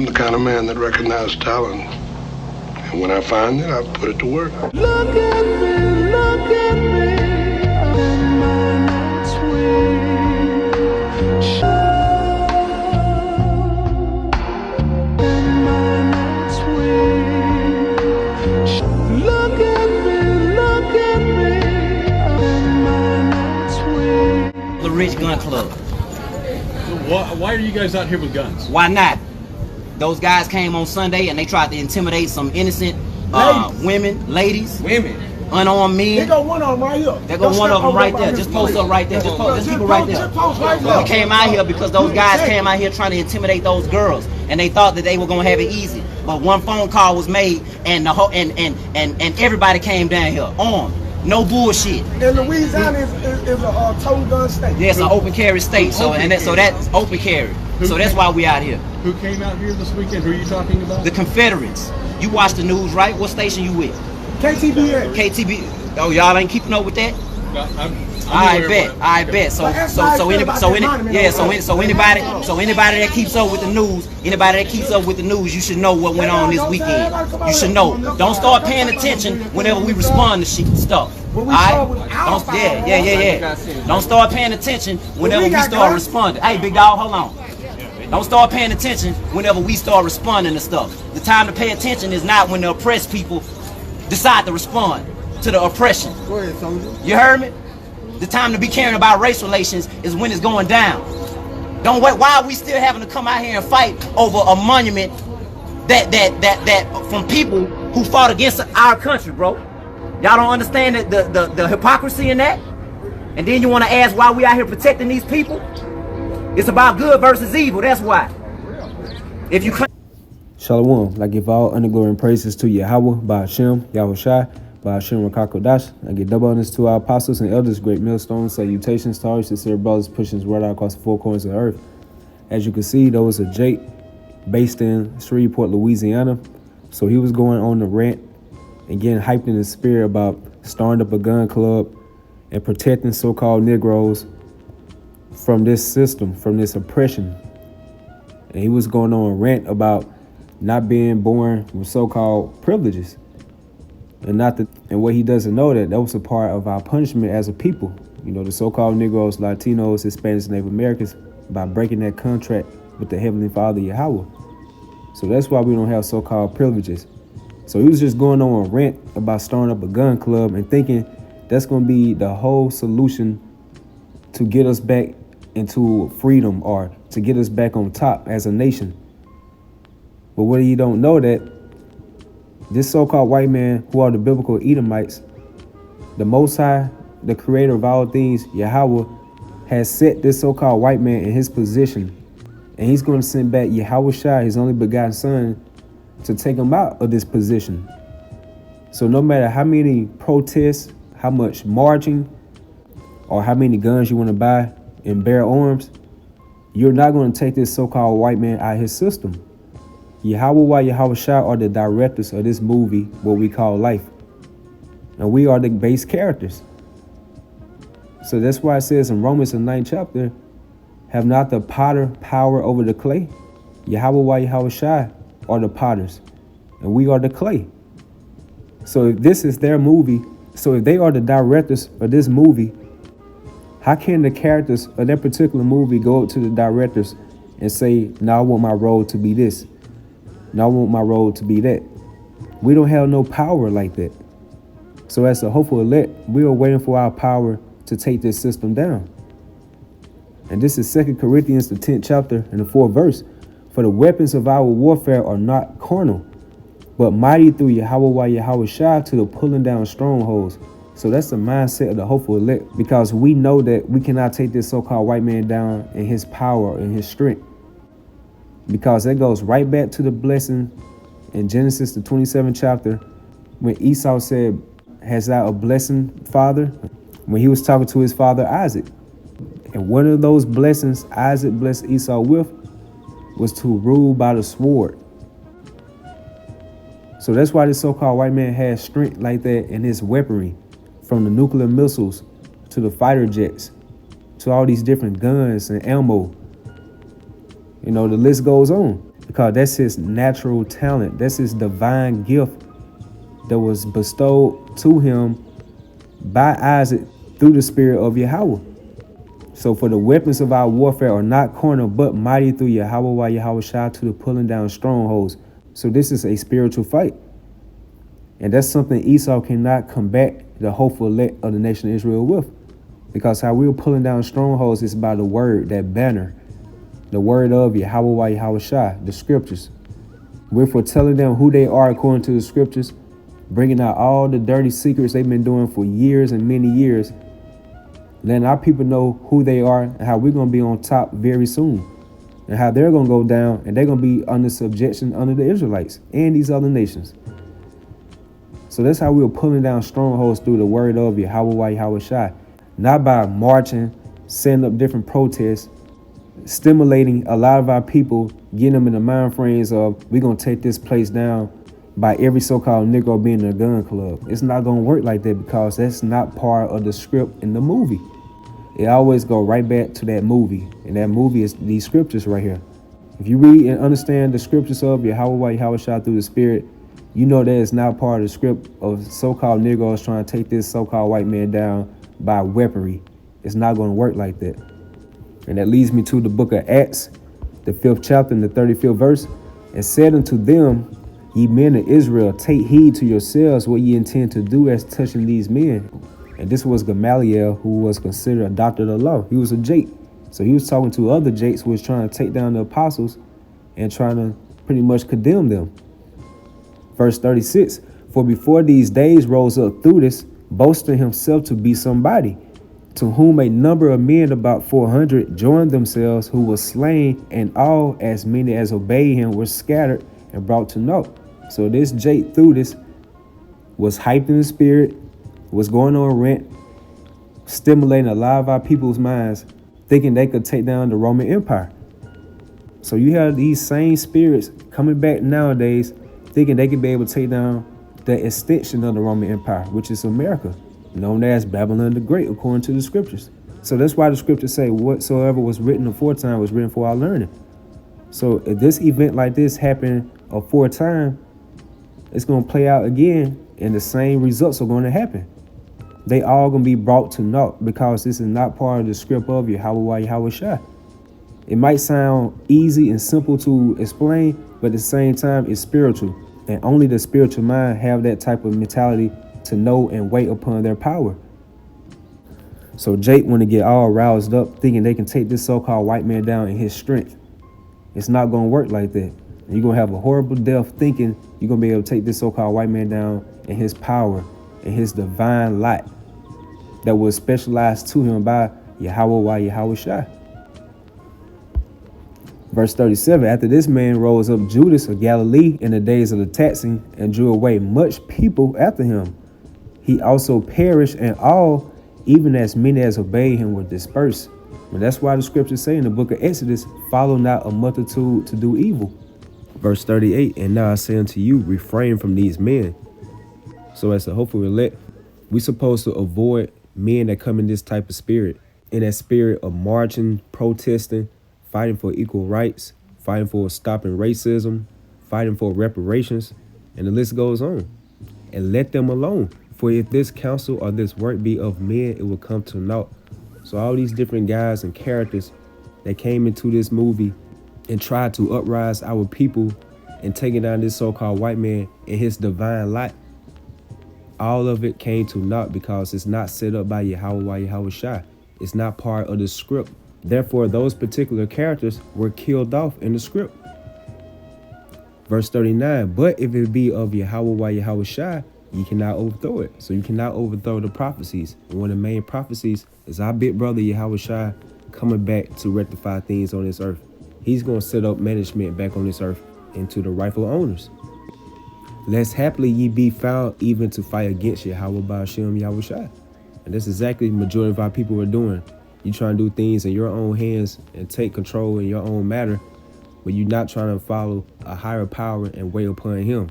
I'm the kind of man that recognizes talent. And when I find it, I put it to work. Look at me, look at me. I'm on my swing. I'm on my swing. Look at me, look at me. I'm on my swing. The Rich Gun Club. Why are you guys out here with guns? Why not? Those guys came on Sunday and they tried to intimidate some innocent women, ladies, unarmed men. They got one of them right here. They got one of them right there. Just post up right there. Just keep it right there. We came out here because those guys came out here trying to intimidate those girls, and they thought that they were gonna have it easy. But one phone call was made, and the whole and everybody came down here armed. No bullshit. And Louisiana is a total gun state. Yeah, it's an open carry state. So that's open carry. So that's why we out here. Who came out here this weekend? Who are you talking about? The Confederates. You watch the news, right? What station you with? KTBA. KTB. Oh, y'all ain't keeping up with that? I bet. So anybody that keeps up with the news, you should know what went on this weekend. You should know. Don't start paying attention whenever we respond to stuff. Alright? Don't start paying attention whenever we start responding. Hey, big dog, hold on. Don't start paying attention whenever we start responding to stuff. The time to pay attention is not when the oppressed people decide to respond to the oppression. Go ahead, soldier. You heard me? The time to be caring about race relations is when it's going down. Don't wait. Why are we still having to come out here and fight over a monument that from people who fought against our country, bro? Y'all don't understand the hypocrisy in that? And then you want to ask why we out here protecting these people? It's about good versus evil. That's why. If you Shalom. I give all honor, glory, and praises to Yahawah, bahasham, Yahawashi, bahasham, Rakakodash. I give double honors to our apostles and elders, great millstones, salutations to our sincere brothers pushing his word out across the four corners of the earth. As you can see, there was a Jake based in Shreveport, Louisiana. So he was going on the rant and getting hyped in his spirit about starting up a gun club and protecting so-called Negroes from this system, from this oppression. And he was going on a rant about not being born with so-called privileges. And what he doesn't know that was a part of our punishment as a people. You know, the so-called Negroes, Latinos, Hispanics, Native Americans, by breaking that contract with the Heavenly Father, Yahawah. So that's why we don't have so-called privileges. So he was just going on a rant about starting up a gun club and thinking that's going to be the whole solution to get us back into freedom or to get us back on top as a nation. But what you don't know that this so-called white man, who are the biblical Edomites, the Most High, the creator of all things, Yahawah, has set this so-called white man in his position. And he's going to send back Yahawashi, his only begotten son, to take him out of this position. So no matter how many protests, how much marching, or how many guns you want to buy and bear arms, you're not going to take this so-called white man out of his system. Yahawah, Yahawashi are the directors of this movie, what we call life. And we are the base characters. So that's why it says in Romans, the 9th chapter, have not the potter power over the clay? Yahawah, Yahawashi are the potters, and we are the clay. So if this is their movie, so if they are the directors of this movie, how can the characters of that particular movie go up to the directors and say, no, I want my role to be this. No, I want my role to be that. We don't have no power like that. So as a hopeful elect, we are waiting for our power to take this system down. And this is 2 Corinthians, the 10th chapter and the 4th verse. For the weapons of our warfare are not carnal, but mighty through Yahawah, Yahawashi to the pulling down strongholds. So that's the mindset of the hopeful elect, because we know that we cannot take this so-called white man down in his power and his strength. Because that goes right back to the blessing in Genesis, the 27th chapter, when Esau said, has thou a blessing, father? When he was talking to his father, Isaac. And one of those blessings Isaac blessed Esau with was to rule by the sword. So that's why this so-called white man has strength like that in his weaponry, from the nuclear missiles to the fighter jets, to all these different guns and ammo. You know, the list goes on. because that's his natural talent. That's his divine gift that was bestowed to him by Isaac through the spirit of Yahawah. So for the weapons of our warfare are not carnal, but mighty through Yahawah, Yahawashi, to the pulling down strongholds. So this is a spiritual fight. And that's something Esau cannot combat the hopeful elect of the nation of Israel with. Because how we're pulling down strongholds is by the word, that banner. The word of Yahawah, Yahawashi, the scriptures. We're foretelling them who they are according to the scriptures, bringing out all the dirty secrets they've been doing for years and many years, letting our people know who they are and how we're going to be on top very soon, and how they're going to go down and they're going to be under subjection under the Israelites and these other nations. So that's how we're pulling down strongholds through the word of Yahawah, Yahawashi, not by marching, setting up different protests, stimulating a lot of our people, getting them in the mind frames of we're going to take this place down by every so-called Negro being in a gun club. It's not going to work like that, because that's not part of the script in the movie. It always go right back to that movie, and that movie is these scriptures right here. If you read and understand the scriptures of Yahawah, Yahawashi through the spirit, you know that it's not part of the script of so-called Negroes trying to take this so-called white man down by weaponry. It's not going to work like that. And that leads me to the book of Acts, the 5th chapter and the 35th verse. And said unto them, ye men of Israel, take heed to yourselves what ye intend to do as touching these men. And this was Gamaliel, who was considered a doctor of the law. He was a Jake. So he was talking to other Jakes who was trying to take down the apostles and trying to pretty much condemn them. Verse 36, for before these days rose up Theudas, boasting himself to be somebody, to whom a number of men, about 400, joined themselves, who were slain, and all, as many as obeyed him, were scattered and brought to naught. So this Jake Theudas was hyped in the spirit, was going on rent, stimulating a lot of our people's minds, thinking they could take down the Roman Empire. So you have these same spirits coming back nowadays, thinking they could be able to take down the extension of the Roman Empire, which is America, known as Babylon the Great, according to the scriptures. So that's why the scriptures say whatsoever was written aforetime was written for our learning. So if this event like this happened aforetime, it's going to play out again, and the same results are going to happen. They all going to be brought to naught, because this is not part of the script of Yahawah, Yahawashi. It might sound easy and simple to explain, but at the same time, it's spiritual. And only the spiritual mind have that type of mentality to know and wait upon their power. So Jake want to get all roused up, thinking they can take this so-called white man down in his strength. It's not going to work like that. You're going to have a horrible death thinking you're going to be able to take this so-called white man down in his power, in his divine light that was specialized to him by Yahawah, Yahawashi. Verse 37, after this man rose up Judas of Galilee in the days of the taxing, and drew away much people after him. He also perished, and all, even as many as obeyed him, were dispersed. And that's why the scriptures say in the book of Exodus, follow not a multitude to do evil. Verse 38, and now I say unto you, refrain from these men. So as a hopeful elect, we're supposed to avoid men that come in this type of spirit, in that spirit of marching, protesting, fighting for equal rights, fighting for stopping racism, fighting for reparations, and the list goes on. And let them alone. For if this counsel or this work be of men, it will come to naught. So all these different guys and characters that came into this movie and tried to uprise our people and taking down this so-called white man in his divine light, all of it came to naught, because it's not set up by Yahawah, Yahawashi. It's not part of the script. Therefore, those particular characters were killed off in the script. Verse 39, but if it be of Yahawah, Yahawashi, you cannot overthrow it. So you cannot overthrow the prophecies. And one of the main prophecies is our big brother Yahawashi coming back to rectify things on this earth. He's going to set up management back on this earth into the rightful owners. Lest haply ye be found even to fight against Yahawah, bahasham, Yahawashi. And that's exactly the majority of our people are doing. You trying to do things in your own hands and take control in your own matter, but you're not trying to follow a higher power and wait upon him.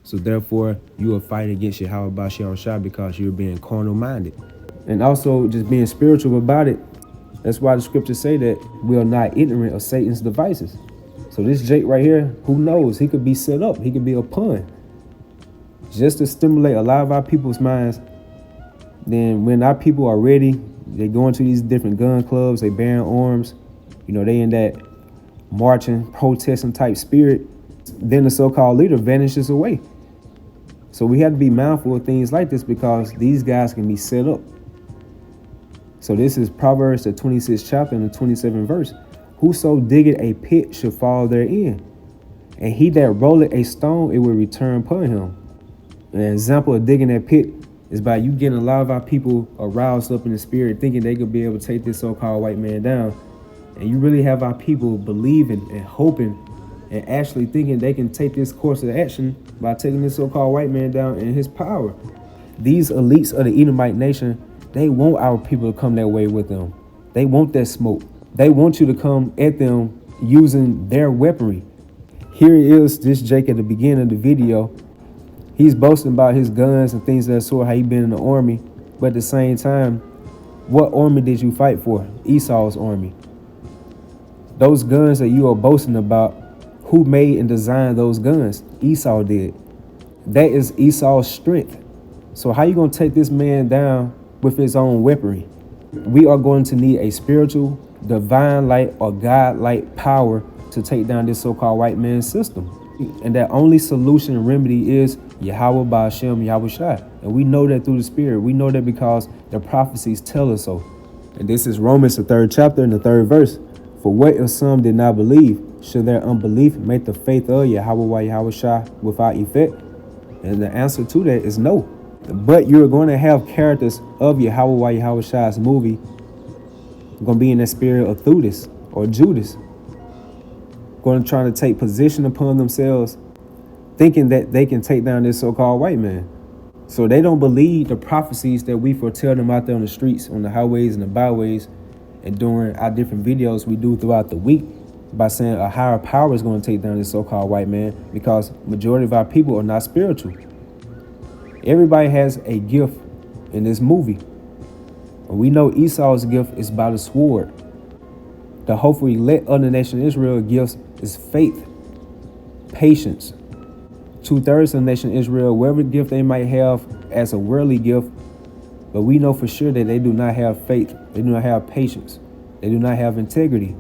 So therefore, you are fighting against Yahawah, Yahawashi, because you're being carnal minded. And also just being spiritual about it. That's why the scriptures say that we are not ignorant of Satan's devices. So this Jake right here, who knows? He could be set up. He could be a pawn. Just to stimulate a lot of our people's minds. Then when our people are ready, they go into these different gun clubs, they bearing arms, you know, they in that marching, protesting type spirit, then the so-called leader vanishes away. So we have to be mindful of things like this because these guys can be set up. So this is Proverbs, the 26th chapter and the 27th verse. Whoso diggeth a pit shall fall therein, and he that rolleth a stone, it will return upon him. An example of digging that pit is by you getting a lot of our people aroused up in the spirit, thinking they could be able to take this so-called white man down. And you really have our people believing and hoping and actually thinking they can take this course of action by taking this so-called white man down in his power. These elites of the Edomite nation, they want our people to come that way with them. They want that smoke. They want you to come at them using their weaponry. Here is this Jake at the beginning of the video. He's boasting about his guns and things of that sort, how he been in the army. But at the same time, what army did you fight for? Esau's army. Those guns that you are boasting about, who made and designed those guns? Esau did. That is Esau's strength. So how you going to take this man down with his own weaponry? We are going to need a spiritual, divine light or God-like power to take down this so-called white man's system. And that only solution and remedy is Yahawah, bahasham, Yahawashi. And we know that through the spirit. We know that because the prophecies tell us so. And this is Romans, the 3rd chapter and the 3rd verse. For what if some did not believe? Should their unbelief make the faith of Yahawah, Yahawashi without effect? And the answer to that is no. But you're going to have characters of Yahawah, Yahawashi's movie going to be in the spirit of Thutis or Judas, going to try to take position upon themselves, thinking that they can take down this so-called white man. So they don't believe the prophecies that we foretell them out there on the streets, on the highways and the byways, and during our different videos we do throughout the week by saying a higher power is going to take down this so-called white man, because majority of our people are not spiritual. Everybody has a gift in this movie. We know Esau's gift is by the sword. The hopeful elect of the nation of Israel gifts is faith, patience. 2/3 of the nation of Israel, whatever gift they might have as a worldly gift, but we know for sure that they do not have faith. They do not have patience. They do not have integrity.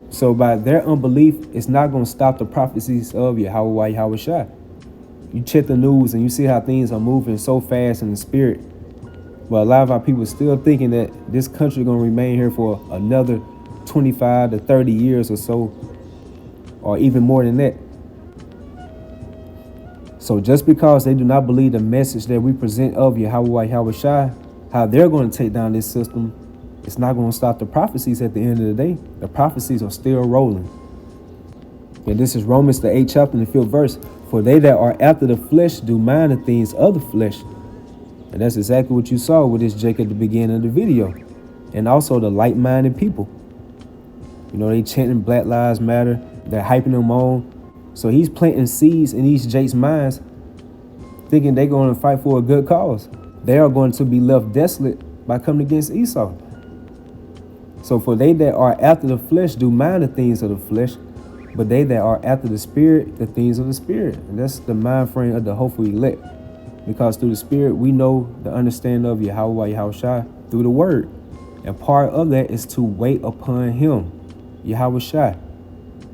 So by their unbelief, it's not going to stop the prophecies of Yahawah, Yahawashi. You check the news and you see how things are moving so fast in the spirit. But a lot of our people still thinking that this country is going to remain here for another 25 to 30 years or so, or even more than that. So just because they do not believe the message that we present of Yahawah, Yahawashi, how they're going to take down this system, it's not going to stop the prophecies at the end of the day. The prophecies are still rolling. And this is Romans, the 8th chapter and the 5th verse. For they that are after the flesh do mind the things of the flesh. And that's exactly what you saw with this Jake at the beginning of the video. And also the like-minded people. You know, they chanting Black Lives Matter. They're hyping them on. So he's planting seeds in these Jake's minds, thinking they're going to fight for a good cause. They are going to be left desolate by coming against Esau. So for they that are after the flesh do mind the things of the flesh, but they that are after the spirit, the things of the spirit. And that's the mind frame of the hopeful elect. Because through the spirit, we know the understanding of Yahawah, Yahawashi through the word. And part of that is to wait upon him, Yahawashi.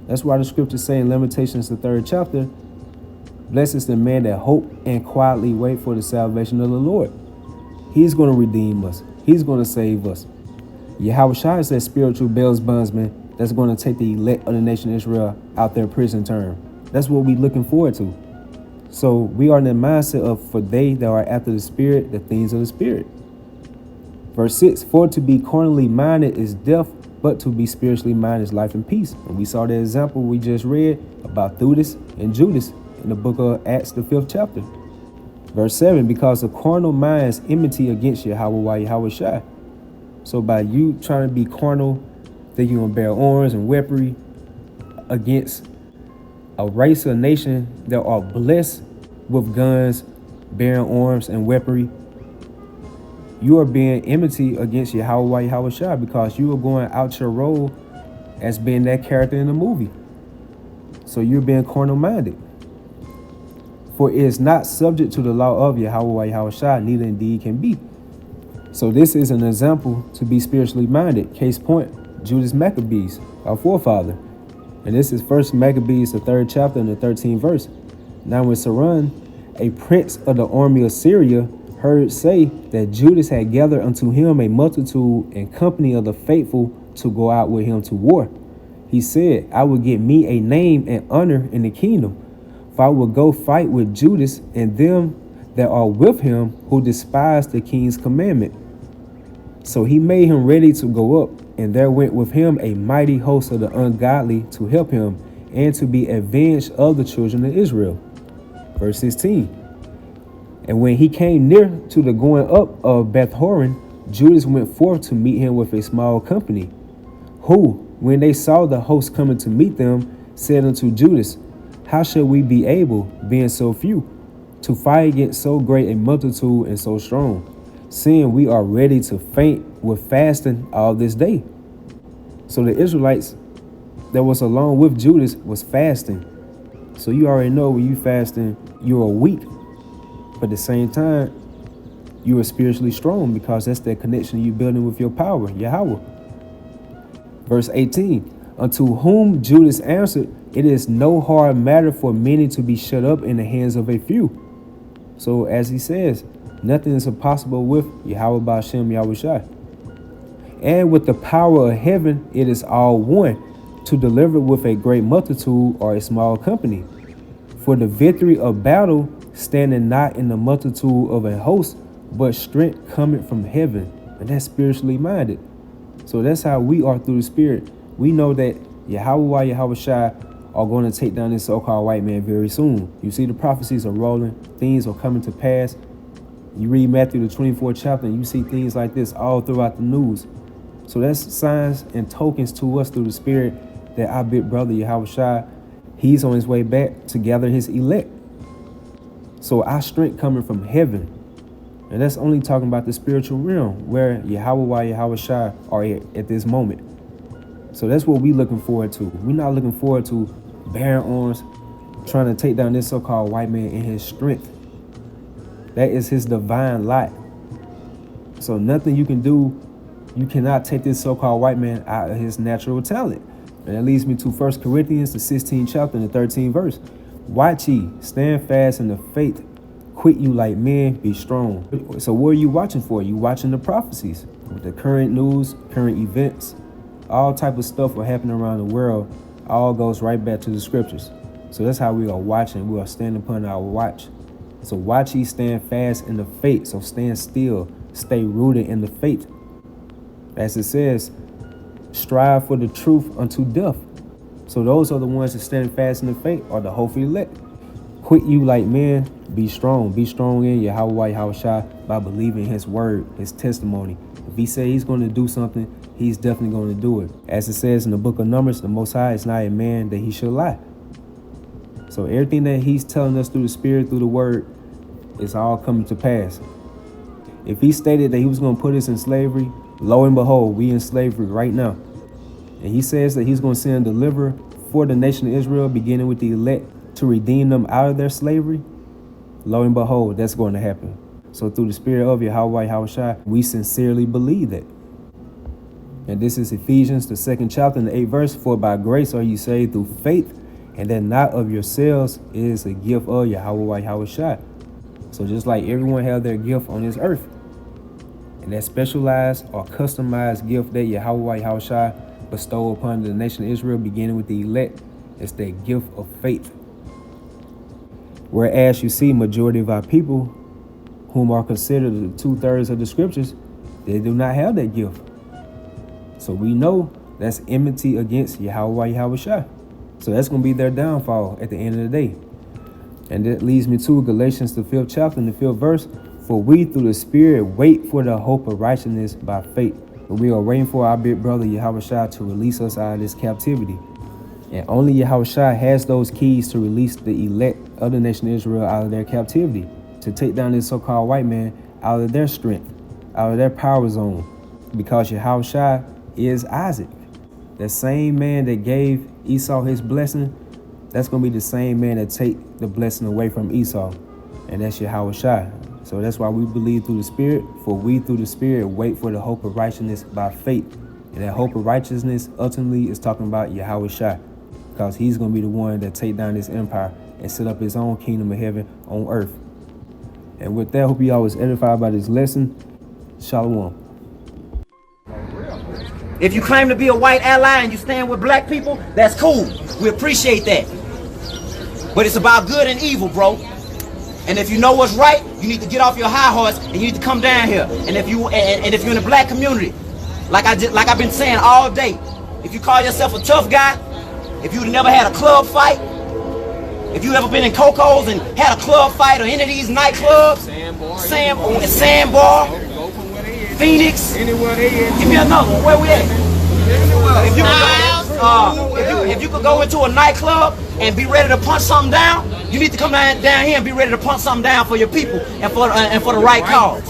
That's why the scriptures say in Lamentations, the 3rd chapter, blessed is the man that hope and quietly wait for the salvation of the Lord. He's going to redeem us. He's going to save us. Yahawashi is that spiritual Bell's bondsman that's going to take the elect of the nation of Israel out their prison term. That's what we're looking forward to. So we are in the mindset of, for they that are after the spirit, the things of the spirit. Verse 6, for to be carnally minded is death, but to be spiritually minded is life and peace. And we saw the example we just read about Thutis and Judas in the book of Acts, the 5th chapter. Verse 7, because the carnal mind is enmity against Yahawah, Yahawashi. So by you trying to be carnal, thinking you're going to bear arms and weaponry against a race or nation that are blessed with guns, bearing arms and weaponry, you are being enmity against Yahawah, Yahawashi, because you are going out your role as being that character in the movie. So you're being carnal-minded. For it is not subject to the law of Yahawah Yahawashi, neither indeed can be. So this is an example to be spiritually minded. Case point, Judas Maccabees, our forefather. And this is 1 Maccabees, the 3rd chapter and the 13th verse. Now when Saran, a prince of the army of Syria, heard say that Judas had gathered unto him a multitude and company of the faithful to go out with him to war, he said, I will get me a name and honor in the kingdom, for I will go fight with Judas and them that are with him who despise the king's commandment. So he made him ready to go up, and there went with him a mighty host of the ungodly to help him, and to be avenged of the children of Israel. Verse 16. And when he came near to the going up of Beth-horon, Judas went forth to meet him with a small company, who, when they saw the host coming to meet them, said unto Judas, how shall we be able, being so few, to fight against so great a multitude and so strong, seeing we are ready to faint with fasting all this day? So the Israelites that was along with Judas was fasting. So you already know when you fasting, you are weak. But at the same time, you are spiritually strong, because that's that connection you're building with your power, Yahawah. Verse 18, unto whom Judas answered, it is no hard matter for many to be shut up in the hands of a few. So as he says, nothing is impossible with Yahawah bahasham Yahawashi. And with the power of heaven, it is all one, to deliver with a great multitude or a small company. For the victory of battle standing not in the multitude of a host, but strength coming from heaven. And that's spiritually minded. So that's how we are through the Spirit. We know that Yahawah Yahawashi are going to take down this so-called white man very soon. You see the prophecies are rolling. Things are coming to pass. You read Matthew the 24th chapter and you see things like this all throughout the news. So that's signs and tokens to us through the Spirit that our big brother Yahawashi, he's on his way back to gather his elect. So our strength coming from heaven. And that's only talking about the spiritual realm where Yahawah Yahawashi are at this moment. So that's what we're looking forward to. We're not looking forward to bearing arms, trying to take down this so-called white man in his strength. That is his divine light. So nothing you can do, you cannot take this so-called white man out of his natural talent. And that leads me to 1 Corinthians, the 16th chapter and the 13th verse. Watch ye, stand fast in the faith, quit you like men, be strong. So what are you watching for? You watching the prophecies, with the current news, current events, all type of stuff will happen around the world. All goes right back to the scriptures. So that's how we are watching. We are standing upon our watch. So watch ye, stand fast in the faith. So stand still, stay rooted in the faith. As it says, strive for the truth unto death. So those are the ones that stand fast in the faith, are the hopefully elect. Quit you like men, be strong. Be strong in Yahawah Yahawashi by believing his word, his testimony. If he said he's going to do something, he's definitely going to do it. As it says in the book of Numbers, the Most High is not a man that he should lie. So everything that he's telling us through the Spirit, through the word, is all coming to pass. If he stated that he was going to put us in slavery, lo and behold, we in slavery right now. And he says that he's going to send a deliverer for the nation of Israel, beginning with the elect, to redeem them out of their slavery. Lo and behold, that's going to happen. So through the Spirit of Yahawah Yahawashi, we sincerely believe that. And this is Ephesians, the 2nd chapter and the 8th verse. For by grace are you saved through faith, and that not of yourselves, is a gift of Yahawah Yahawashi. So just like everyone have their gift on this earth, and that specialized or customized gift that Yahawah Yahawashi bestow upon the nation of Israel, beginning with the elect, is that gift of faith. Whereas you see majority of our people, whom are considered the 2/3 of the scriptures, they do not have that gift. So we know that's enmity against Yahawah Yahawashi. So that's going to be their downfall at the end of the day. And that leads me to Galatians, the 5th chapter and the 5th verse. For we through the Spirit wait for the hope of righteousness by faith. But we are waiting for our big brother Yahawashi to release us out of this captivity. And only Yahawashi has those keys to release the elect of the nation of Israel out of their captivity, to take down this so-called white man out of their strength, out of their power zone. Because Yahawashi is Isaac, the same man that gave Esau his blessing that's going to be the same man that take the blessing away from Esau, and that's Yahawashi. So that's why we believe through the Spirit, for we through the Spirit wait for the hope of righteousness by faith. And that hope of righteousness ultimately is talking about Yahawashi, because he's going to be the one that take down this empire and set up his own kingdom of heaven on earth. And with that, I hope you all was edified by this lesson. Shalom. If you claim to be a white ally and you stand with black people, that's cool. We appreciate that. But it's about good and evil, bro. And if you know what's right, you need to get off your high horse and you need to come down here. And if you're in the black community, like I've been saying all day, if you call yourself a tough guy, if you've never had a club fight, if you ever been in Coco's and had a club fight or any of these nightclubs, Sandbar, Phoenix, give me another one. Where we at? If you could go into a nightclub and be ready to punch something down, you need to come down here and be ready to punch something down for your people and for the right cause.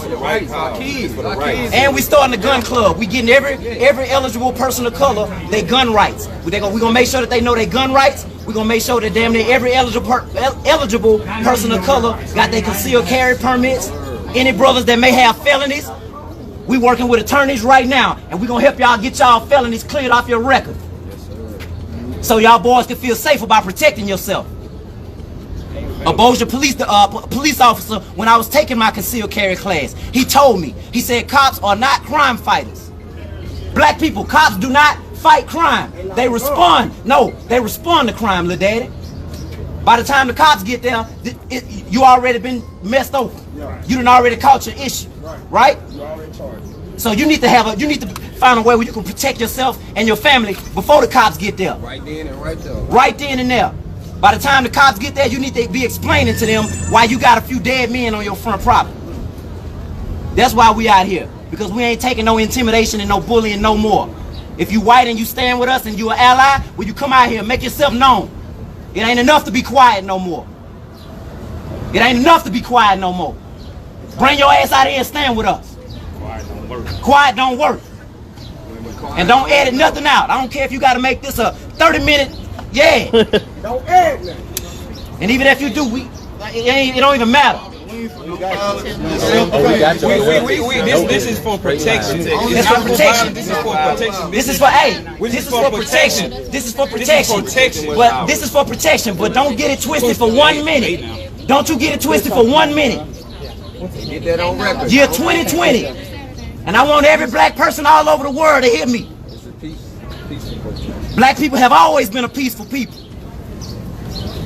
And we starting a gun club. We getting every eligible person of color their gun rights. We're gonna make sure that they know their gun rights. We're gonna make sure that damn near every eligible person of color got their concealed carry permits. Any brothers that may have felonies, we working with attorneys right now, and we're gonna help y'all get y'all felonies cleared off your record. So y'all boys can feel safe about protecting yourself. A Boasting police officer, when I was taking my concealed carry class, he told me, he said, cops are not crime fighters. Black people, cops do not fight crime. They respond. No, they respond to crime, little daddy. By the time the cops get there, you already been messed over. You done already caught your issue, right? So you need to find a way where you can protect yourself and your family before the cops get there. Right then and right there. Right then and there. By the time the cops get there, you need to be explaining to them why you got a few dead men on your front property. That's why we out here, because we ain't taking no intimidation and no bullying no more. If you white and you stand with us and you an ally, well, you come out here and make yourself known. It ain't enough to be quiet no more. It ain't enough to be quiet no more. Bring your ass out here and stand with us. Quiet don't work. Quiet don't work. And don't edit nothing out. I don't care if you got to make this a 30-minute, yeah. Don't edit nothing. And even if you do, it don't even matter. This is for protection. This is for protection. This is for protection. This is for this is for protection. This is for protection. But this is for protection. But don't get it twisted for 1 minute. Don't you get it twisted for 1 minute. Get that on record. Year 2020. And I want every black person all over the world to hear me. Black people have always been a peaceful people.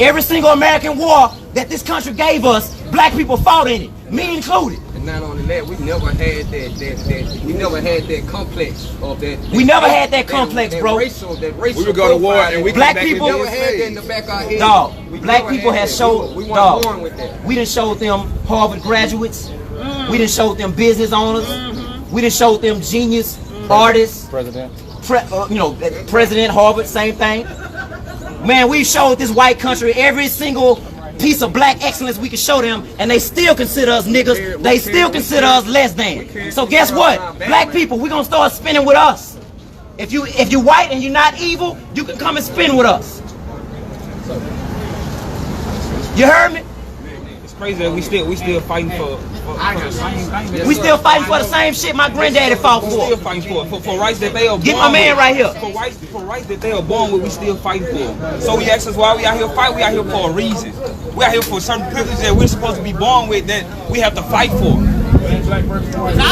Every single American war that this country gave us, black people fought in it, me included. And not only that, we never had that complex of that. We never had that complex, bro. We would go to war and we black people never had that in the back of our head. Dog, black people have showed, we dog, born with that. We done showed them Harvard graduates. We done showed them business owners. We done showed them genius artists. President. President, Harvard, same thing. Man, we showed this white country every single piece of black excellence we can show them, and they still consider us niggas. They still consider us less than. So guess what? Black people, we're gonna start spinning with us. If you white and you're not evil, you can come and spin with us. You heard me? It's crazy that we still fighting for the same thing. We still fighting for the same shit my granddaddy fought We for. still fighting for rights that they are born Get my man with. right here. For rights that they are born with, we still fighting for. So we ask us why we out here fight. We out here for a reason. We out here for certain privileges that we're supposed to be born with that we have to fight for. I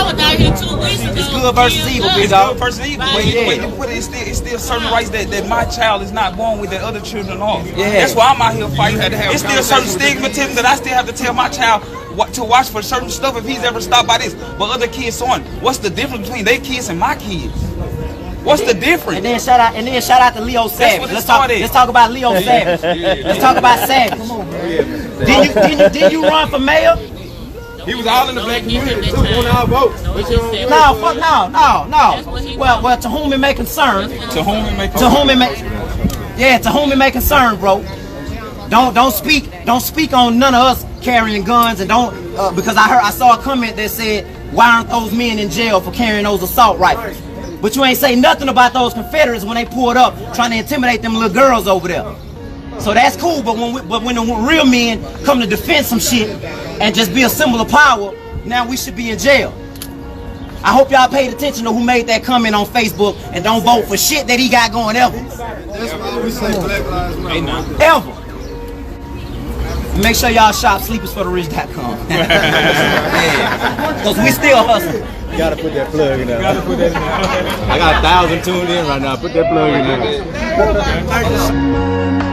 was out here 2 weeks ago. It's good versus evil, big It's dog. good versus evil. When you put it, it's still certain rights that my child is not born with that other children are. Yeah. That's why I'm out here fighting. It's still certain stigmatism that I still have to tell my child to watch for certain stuff if he's ever stopped by this. But other kids on, what's the difference between their kids and my kids? What's the difference? And then shout out to Leo Savage. Let's talk about Leo Savage. Let's talk about Savage. Did you run for mayor? He was all in the black community too. On our vote. No, fuck no. Well, to whom it may concern. To whom it may concern. To whom it may concern, bro. Don't speak on none of us carrying guns, and don't because I saw a comment that said, why aren't those men in jail for carrying those assault rifles? But you ain't say nothing about those Confederates when they pulled up trying to intimidate them little girls over there. So that's cool, but when the real men come to defend some shit and just be a symbol of power, now we should be in jail. I hope y'all paid attention to who made that comment on Facebook and don't vote for shit that he got going ever. That's why we say Black Lives Matter. Ever. Make sure y'all shop sleepersfortherich.com. Because we still hustling. You gotta put that plug in there. I got 1,000 tuned in right now. Put that plug in there.